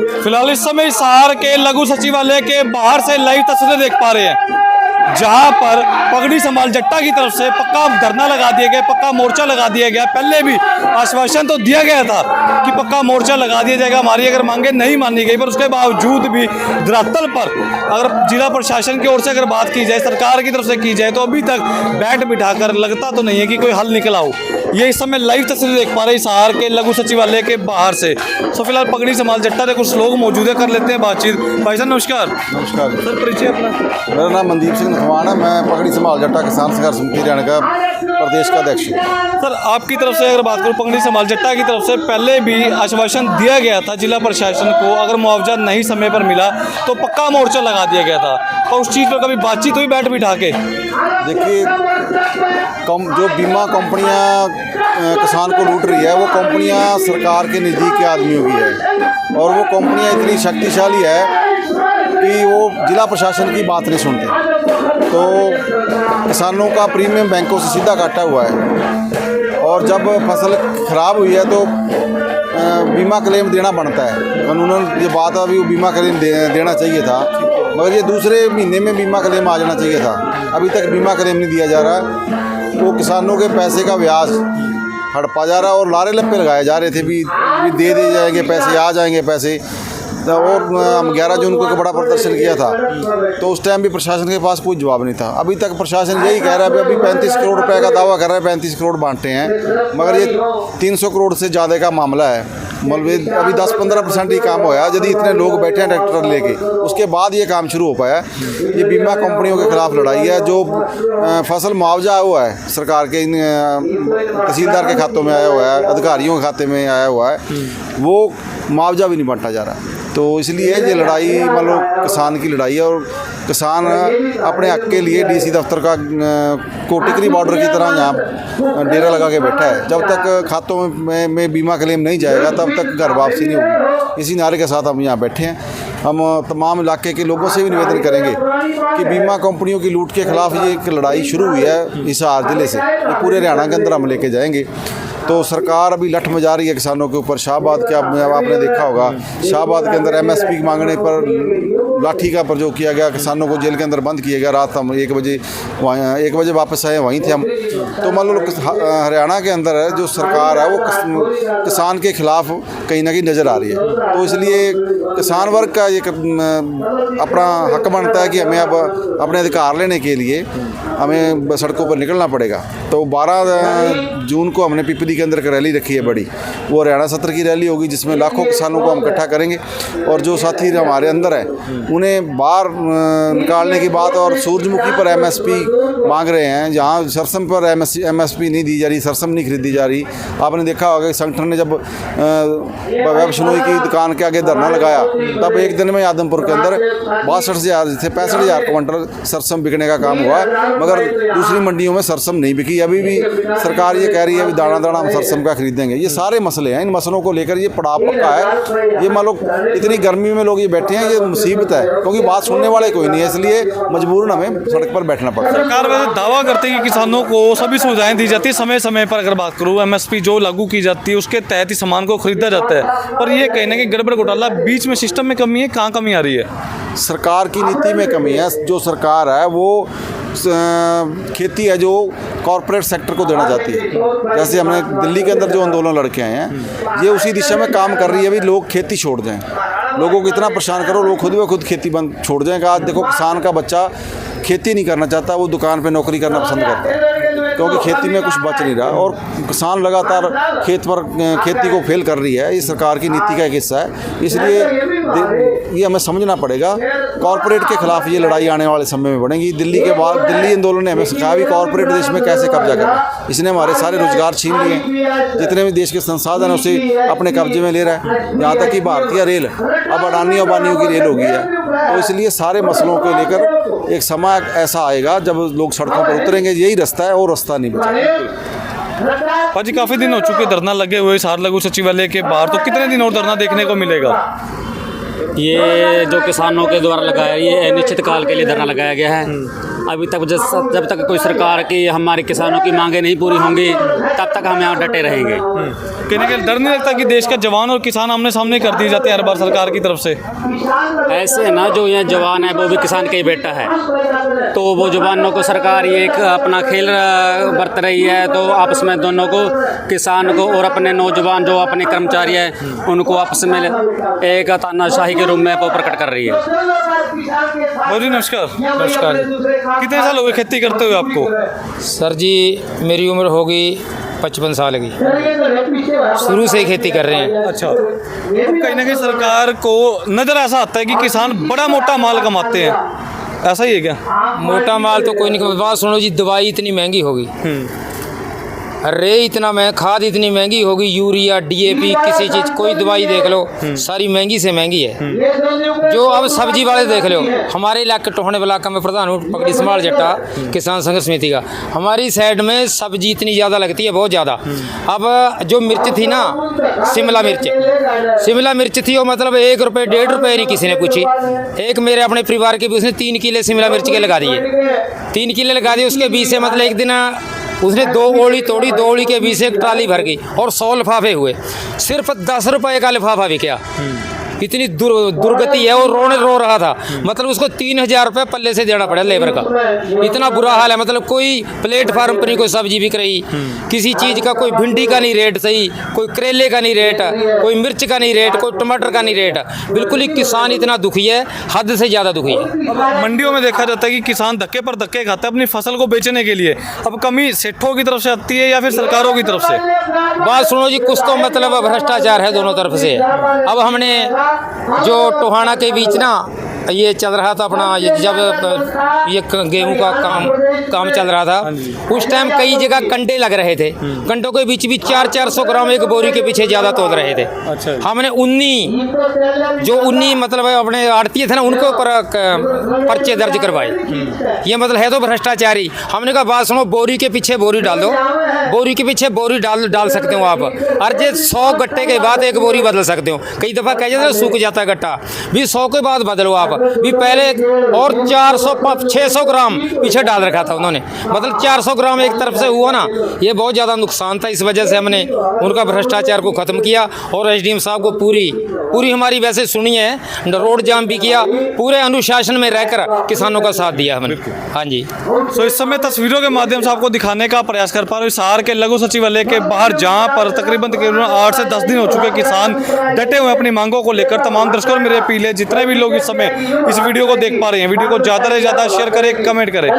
फिलहाल इस समय हिसार के लघु सचिवालय के बाहर से लाइव तस्वीरें देख पा रहे हैं, जहां पर पगड़ी संभाल जट्टा की तरफ से पक्का धरना लगा दिया गया, पक्का मोर्चा लगा दिया गया। पहले भी आश्वासन तो दिया गया था कि पक्का मोर्चा लगा दिया जाएगा, हमारी अगर मांगे नहीं मानी गई, पर उसके बावजूद भी धरातल पर अगर जिला प्रशासन की ओर से अगर बात की जाए, सरकार की तरफ से की जाए, तो अभी तक बैठ बिठाकर लगता तो नहीं है कि कोई हल निकला हो। ये इस समय लाइव तस्वीर देख पा रहे हैं हिसार के लघु सचिवालय के बाहर से। तो फिलहाल पगड़ी संभाल जट्टा के कुछ लोग मौजूद है, कर लेते हैं बातचीत। भाई साहब नमस्कार। नमस्कार सर परिचय अपना। मेरा नाम मनदीप सिंह नथवान है। मैं पगड़ी संभाल जट्टा किसान संघर्ष समिति हरियाणा का प्रदेश का अध्यक्ष हूँ। सर आपकी तरफ से अगर बात करूँ, पगड़ी संभाल जट्टा की तरफ से पहले भी आश्वासन दिया गया था जिला प्रशासन को, अगर मुआवजा नहीं समय पर मिला तो पक्का मोर्चा लगा दिया गया था, और उस चीज़ पर कभी बातचीत हुई बैठ बिठा के? देखिए, जो बीमा कंपनियां किसान को लूट रही है, वो कंपनियां सरकार के नज़दीक के आदमियों की है, और वो कंपनियां इतनी शक्तिशाली है कि वो जिला प्रशासन की बात नहीं सुनते। तो किसानों का प्रीमियम बैंकों से सीधा काटा हुआ है, और जब फसल खराब हुई है तो बीमा क्लेम देना बनता है। कानूनन ये बात अभी वो बीमा क्लेम देना चाहिए था, मगर ये दूसरे महीने में बीमा क्लेम आ जाना चाहिए था। अभी तक बीमा क्लेम नहीं दिया जा रहा। तो किसानों के पैसे का ब्याज हड़पा जा रहा है, और लारे लप्पे लगाए जा रहे थे भी दे जाएंगे पैसे, आ जाएंगे पैसे। और हम 11 जून को एक बड़ा प्रदर्शन किया था, तो उस टाइम भी प्रशासन के पास कोई जवाब नहीं था। अभी तक प्रशासन यही कह रहा है, अभी 35 करोड़ रुपए का दावा कर रहा है, 35 करोड़ बांटे हैं, मगर ये 300 करोड़ से ज़्यादा का मामला है। मतलब अभी 10-15% ही काम होया। यदि इतने लोग बैठे हैं ट्रैक्टर लेके, उसके बाद ये काम शुरू हो पाया। ये बीमा कंपनियों के खिलाफ लड़ाई है। जो फसल मुआवजा हुआ है सरकार के तहसीलदार के खातों में आया हुआ है, अधिकारियों के खाते में आया हुआ है, वो मुआवजा भी नहीं बांटा जा रहा। तो इसलिए ये लड़ाई मान लो किसान की लड़ाई है, और किसान अपने हक के लिए डीसी दफ्तर का कोटिकरी बॉर्डर की तरह यहाँ डेरा लगा के बैठा है। जब तक खातों में बीमा क्लेम नहीं जाएगा, तब तक घर वापसी नहीं होगी। इसी नारे के साथ हम यहाँ बैठे हैं। हम तमाम इलाके के लोगों से भी निवेदन करेंगे कि बीमा कंपनियों की लूट के खिलाफ ये एक लड़ाई शुरू हुई है हिसार ज़िले से, ये पूरे हरियाणा के अंदर हम लेके जाएंगे। तो सरकार अभी लठ में जा रही है किसानों के ऊपर। शाहबाद के आपने देखा होगा, शाहबाद के अंदर MSP मांगने पर लाठी का प्रयोग किया गया, किसानों को जेल के अंदर बंद किया गया। रात हम 1 बजे वापस आए, वहीं थे हम। तो मान लो हरियाणा के अंदर है जो सरकार है, वो किसान के खिलाफ कहीं ना कहीं नज़र आ रही है। तो इसलिए किसान वर्ग का ये अपना हक बनता है कि हमें अब अपने अधिकार लेने के लिए हमें सड़कों पर निकलना पड़ेगा। तो 12 जून को हमने पिपली के अंदर एक रैली रखी है बड़ी, वो हरियाणा सत्र की रैली होगी, जिसमें लाखों किसानों को हम इकट्ठा करेंगे, और जो साथी हमारे अंदर हैं उन्हें बाहर निकालने की बात। और सूरजमुखी पर MSP मांग रहे हैं, जहाँ सरसम पर MSP नहीं दी जा रही, सरसम नहीं खरीदी जा रही। आपने देखा होगा कि संगठन ने जब वेब शनोई की दुकान के आगे धरना लगाया, तब एक दिन में आदमपुर के अंदर 62,000 से 65,000 क्विंटल सरसम बिकने का काम हुआ, मगर दूसरी मंडियों में सरसम नहीं बिकी। अभी भी सरकार ये कह रही है दाना दाना हम सरसम का खरीदेंगे। ये सारे मसले हैं, इन मसलों को लेकर ये पड़ाव पक्का है। ये मान लो इतनी गर्मी में लोग ये बैठे हैं, ये मुसीबत है, क्योंकि बात सुनने वाले कोई नहीं है, इसलिए मजबूरन हमें सड़क पर बैठना पड़ता है। सरकार वैसे दावा करती है कि किसानों को सभी सुविधाएं दी जाती है समय समय पर। अगर बात करूँ MSP जो लागू की जाती है, उसके तहत ही सामान को खरीदा जाता है, पर ये कहीं ना कहीं गड़बड़ घोटाला बीच में सिस्टम में कमी है। कहाँ कमी आ रही है? सरकार की नीति में कमी है। जो सरकार है वो खेती है जो कॉरपोरेट सेक्टर को देना चाहती है। जैसे हमने दिल्ली के अंदर जो आंदोलन लड़के आए हैं, ये उसी दिशा में काम कर रही है। अभी लोग खेती छोड़ जाएं, लोगों को इतना परेशान करो, लोग खुद ब खुद खेती बंद छोड़ जाएंगे। आज देखो, किसान का बच्चा खेती नहीं करना चाहता, वो दुकान पे नौकरी करना पसंद करता है, क्योंकि खेती में कुछ बच नहीं रहा, और किसान लगातार खेती को फेल कर रही है। ये सरकार की नीति का एक हिस्सा है। इसलिए ये हमें समझना पड़ेगा। कॉरपोरेट के खिलाफ ये लड़ाई आने वाले समय में बढ़ेगी। दिल्ली आंदोलन ने हमें सिखाया भी कॉरपोरेट देश में कैसे कब्जा करना है। इसने हमारे सारे रोजगार छीन लिए, जितने भी देश के संसाधन है उसे अपने कब्जे में ले रहा है। यहाँ तक कि भारतीय रेल अब अडानियों की रेल हो गई है। तो इसलिए सारे मसलों को लेकर एक समय ऐसा आएगा जब लोग सड़कों पर उतरेंगे। यही रास्ता है, और रास्ता नहीं बचा। पाजी काफ़ी दिन हो चुके धरना लगे हुए हिसार लघु सचिवालय के बाहर, तो कितने दिन और धरना देखने को मिलेगा? ये जो किसानों के द्वारा लगाया, ये अनिश्चित काल के लिए धरना लगाया गया है। अभी तक जब तक कोई सरकार की हमारे किसानों की मांगे नहीं पूरी होंगी तब तक हम यहाँ डटे रहेंगे। कहीं ना कहीं डर नहीं लगता कि देश का जवान और किसान आमने सामने कर दिए जाते हैं हर बार सरकार की तरफ से? ऐसे ना जो यहाँ जवान है वो भी किसान का ही बेटा है, तो वो जवानों को सरकार ये एक अपना खेल बरत रही है, तो आपस में दोनों को, किसान को और अपने नौजवान जो अपने कर्मचारी हैं उनको आपस में एक तानाशाही के रूप में वो प्रकट कर रही है। जी नमस्कार। नमस्कार। कितने साल हो गए खेती करते हुए आपको? सर जी मेरी उम्र होगी 55 साल की, शुरू से ही खेती कर रहे हैं। अच्छा, अब कहीं ना कहीं सरकार को नजर ऐसा आता है कि किसान बड़ा मोटा माल कमाते हैं, ऐसा ही है क्या? मोटा माल तो कोई नहीं, बात सुनो जी, दवाई इतनी महंगी होगी, रे इतना महंगा, खाद इतनी महंगी होगी, यूरिया डीएपी किसी चीज़ कोई दवाई देख लो सारी महंगी से महंगी है। जो अब सब्जी वाले देख लो, हमारे इलाके टोहने इलाका में प्रधान हूँ पगड़ी समाल जट्टा किसान संघ समिति का, हमारी साइड में सब्जी इतनी ज़्यादा लगती है, बहुत ज़्यादा। अब जो मिर्च थी ना, शिमला मिर्च थी, वो मतलब 1 रुपये 1.5 रुपये नहीं किसी ने पूछी। एक मेरे अपने परिवार के भी उसने 3 किले शिमला मिर्च के लगा दिए, 3 किले लगा दिए, उसके बीच से मतलब एक दिन उसने 2 ओली तोड़ी, 2 ओली के बीच से एक ट्राली भर गई और 100 लिफाफे हुए, सिर्फ 10 रुपये का लिफाफा बिका। इतनी दुर्गति है, और रो रहा था, मतलब उसको 3000 रुपये पल्ले से देना पड़ा लेबर का, इतना बुरा हाल है। मतलब कोई प्लेटफार्म पर नहीं कोई सब्जी बिक रही, किसी चीज़ का, कोई भिंडी का नहीं रेट सही, कोई करेले का नहीं रेट, कोई मिर्च का नहीं रेट, कोई टमाटर का नहीं रेट, बिल्कुल ही किसान इतना दुखी है, हद से ज़्यादा दुखी है। अब मंडियों में देखा जाता है कि किसान धक्के पर धक्के खाते हैं अपनी फसल को बेचने के लिए, अब कमी सेठों की तरफ से आती है या फिर सरकारों की तरफ से? बात सुनो जी, कुछ तो मतलब भ्रष्टाचार है दोनों तरफ से। अब हमने जो टोहाना के बीच ना ये चल रहा था अपना, जब ये गेहूं का काम चल रहा था, उस टाइम कई जगह कंडे लग रहे थे, कंडों के बीच भी 400 ग्राम एक बोरी के पीछे ज़्यादा तोल रहे थे। अच्छा। हमने 19 मतलब अपने आड़ती थे ना, उनको पर्चे दर्ज करवाए। ये मतलब है तो भ्रष्टाचारी। हमने कहा बात सुनो, बोरी के पीछे बोरी डाल दो, बोरी के पीछे बोरी डाल सकते हो आप, अर्जे 100 गट्टे के बाद एक बोरी बदल सकते हो। कई दफ़ा कह जाते सूख जाता है गट्टा, भी 100 के बाद बदलो आप, भी पहले और 600 ग्राम पीछे डाल रखा था उन्होंने, मतलब 400 ग्राम एक तरफ से हुआ ना, ये बहुत ज़्यादा नुकसान था। इस वजह से हमने उनका भ्रष्टाचार को ख़त्म किया, और एसडीएम साहब को पूरी हमारी वैसे सुनी है, रोड जाम भी किया, पूरे अनुशासन में रहकर किसानों का साथ दिया हमने। हाँ जी। तो इस समय तस्वीरों के माध्यम से आपको दिखाने का प्रयास कर पा रहे हैं हिसार के लघु सचिवालय के बाहर, जहां पर तकरीबन 8 से 10 दिन हो चुके किसान डटे हुए अपनी मांगों को लेकर। तमाम दर्शकों मेरे अपील है, जितने भी लोग इस समय इस वीडियो को देख पा रहे हैं, वीडियो को ज़्यादा से ज़्यादा शेयर करें, कमेंट करें।